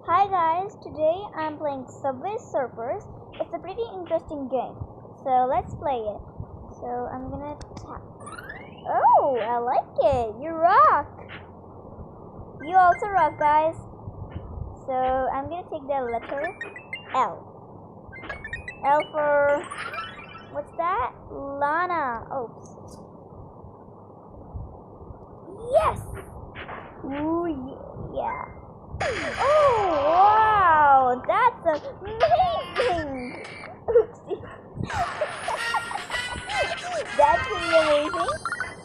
Hi guys, today I'm playing Subway Surfers. It's a pretty interesting game. So let's play it. So I'm gonna tap. Oh, I like it. You rock. You also rock, guys. So I'm gonna take the letter L. L for what's that? Lana. Oops. Yes. Ooh, yeah. Oh wow, that's amazing! Oopsie. That's pretty amazing.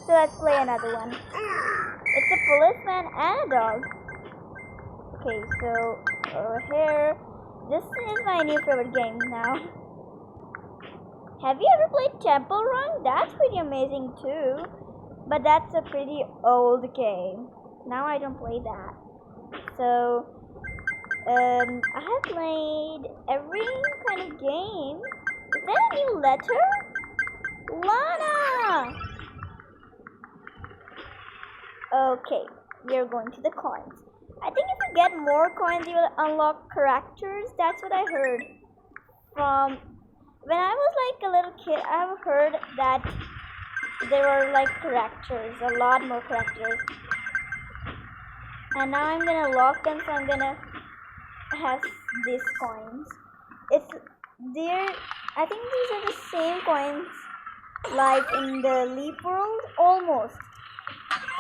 So let's play another one. It's a policeman and a dog. Okay, so here, this is my new favorite game now. Have you ever played Temple Run? That's pretty amazing too. But that's a pretty old game. Now I don't play that. So I have played every kind of game. Is that a new letter? Lana! Okay, we're going to the coins. I think if you get more coins, you will unlock characters. That's what I heard. From when I was like a little kid, I've heard that there were like characters, a lot more characters. And now I'm gonna lock them, so I'm gonna have these coins. It's there. I think these are the same coins like in the Leap World, almost.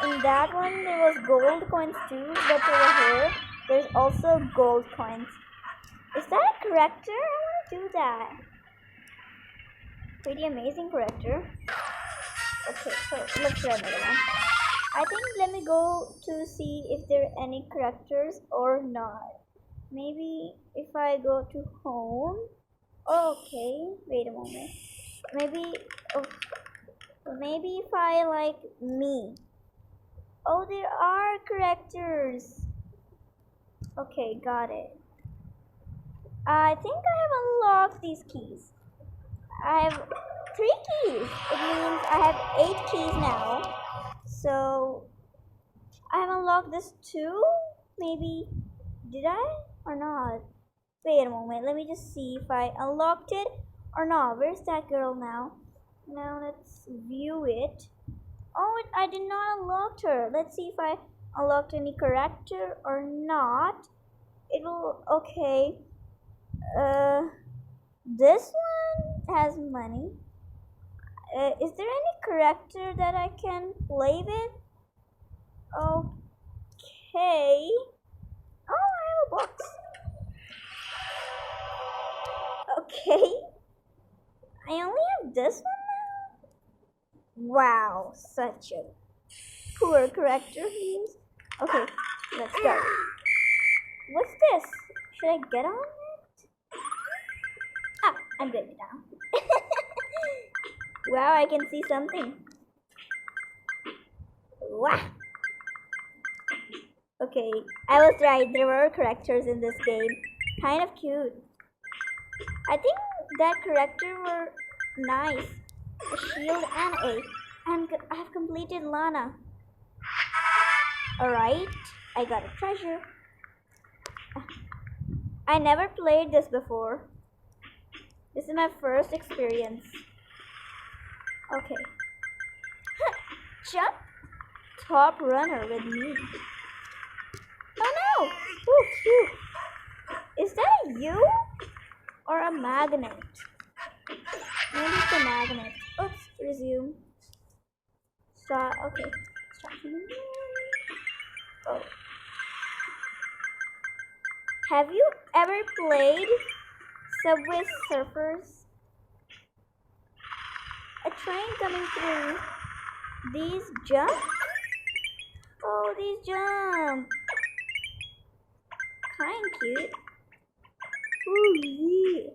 In that one there was gold coins too, but over here there's also gold coins. Is that a character? I want to do that. Pretty amazing character. Okay, so let's try another one. I think let me go to see if there are any characters or not. Maybe if I go to home. Okay, wait a moment. Maybe if I like me. Oh, there are characters. Okay, got it. I think I have unlocked these keys. I have 3 keys. It means I have 8 keys now. So I have unlocked this too. Maybe did I or not? Wait a moment. Let me just see if I unlocked it or not. Where's that girl now? Now let's view it. Oh, I did not unlock her. Let's see if I unlocked any character or not. It will, okay. This one has money. Is there any character that I can play with? Okay. Oh, I have a box. Okay. I only have this one now? Wow, such a poor character he is. Okay, let's go. What's this? Should I get on it? Ah, I'm good now. Wow, I can see something. Wow. Okay, I was right. There were characters in this game. Kind of cute. I think that character were nice. A shield and a. And I have completed Lana. Alright, I got a treasure. I never played this before. This is my first experience. Okay. Jump. Top runner with me. Oh no! Ooh, ooh. Is that a U? Or a magnet? Maybe it's a magnet. Oops, resume. Start, okay. Start. Oh. Have you ever played Subway Surfers? A train coming through. These jump? Oh, these jump. Kind cute. Ooh, yeah.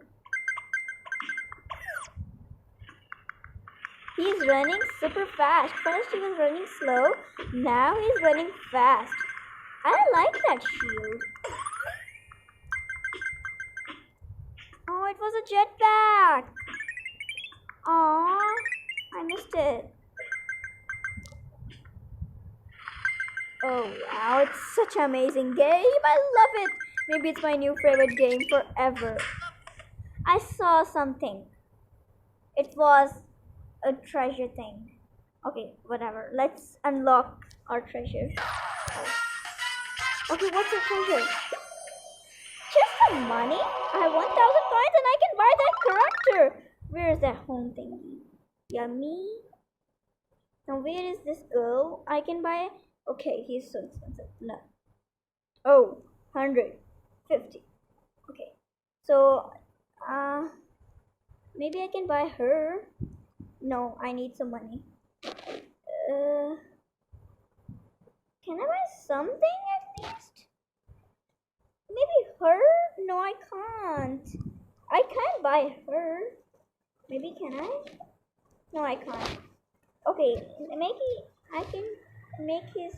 He's running super fast. First he was running slow. Now he's running fast. I like that shield. Oh, it was a jetpack. Aww, I missed it. Oh wow, it's such an amazing game. I love it. Maybe it's my new favorite game forever. I saw something. It was a treasure thing. Okay, whatever. Let's unlock our treasure. Okay, what's the treasure? Just some money? I have 1,000 coins and I can buy that character. Where is that home thingy? Yummy. Now where is this girl? I can buy. Okay, he's so expensive. No. Oh, 150. Okay. So, maybe I can buy her. No, I need some money. Can I buy something at least? Maybe her? No, I can't. I can't buy her. Maybe can I? No, I can't. Okay, I can make his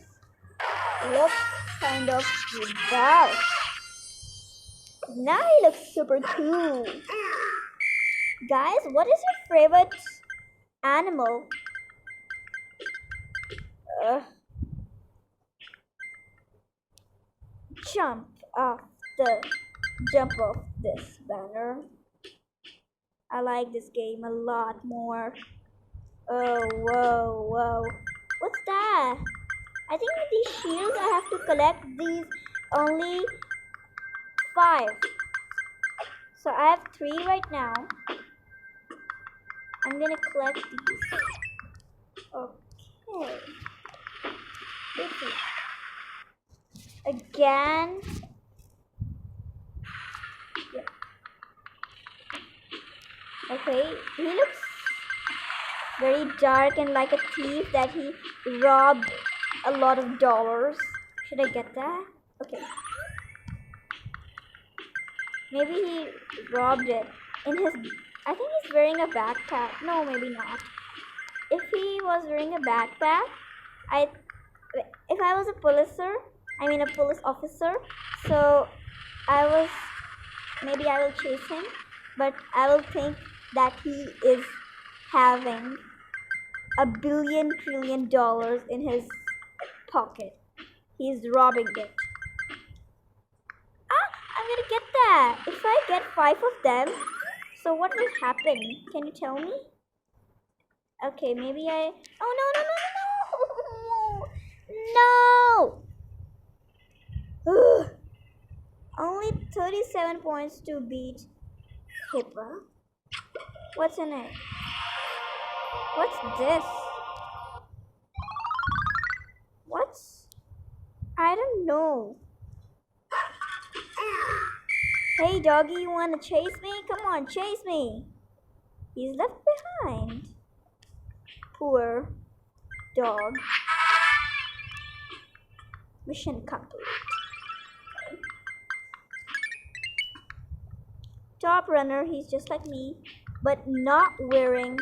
look kind of dark. Now he looks super cool. Guys, what is your favorite animal? Jump off this banner. I like this game a lot more. Oh, whoa. What's that? I think with these shields I have to collect these only 5. So I have 3 right now. I'm gonna collect these. Okay. Oopsie. Again. Yeah. Okay, he looks very dark and like a thief that he robbed a lot of dollars. Should I get that? Okay. Maybe he robbed it in his. I think he's wearing a backpack. No, maybe not. If he was wearing a backpack, if I was a police officer, so maybe I will chase him, but I will think that he is having $1 billion trillion in his pocket. He's robbing it. I'm gonna get that. If I get 5 of them, so what will happen? Can you tell me? Okay, maybe I. Oh no! No! Only 37 points to beat Hippa. What's in it? What's this? I don't know. Hey doggy, you wanna chase me? Come on, chase me. He's left behind. Poor dog. Mission complete. Top runner, he's just like me, but not wearing.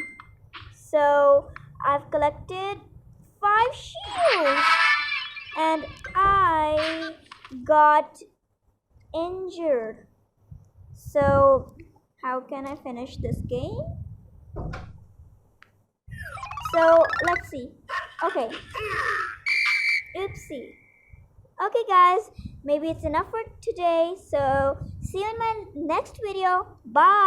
So I've collected 5 shields and I got injured. So how can I finish this game? So let's see. Okay. Oopsie. Okay guys, maybe it's enough for today. So see you in my next video. Bye.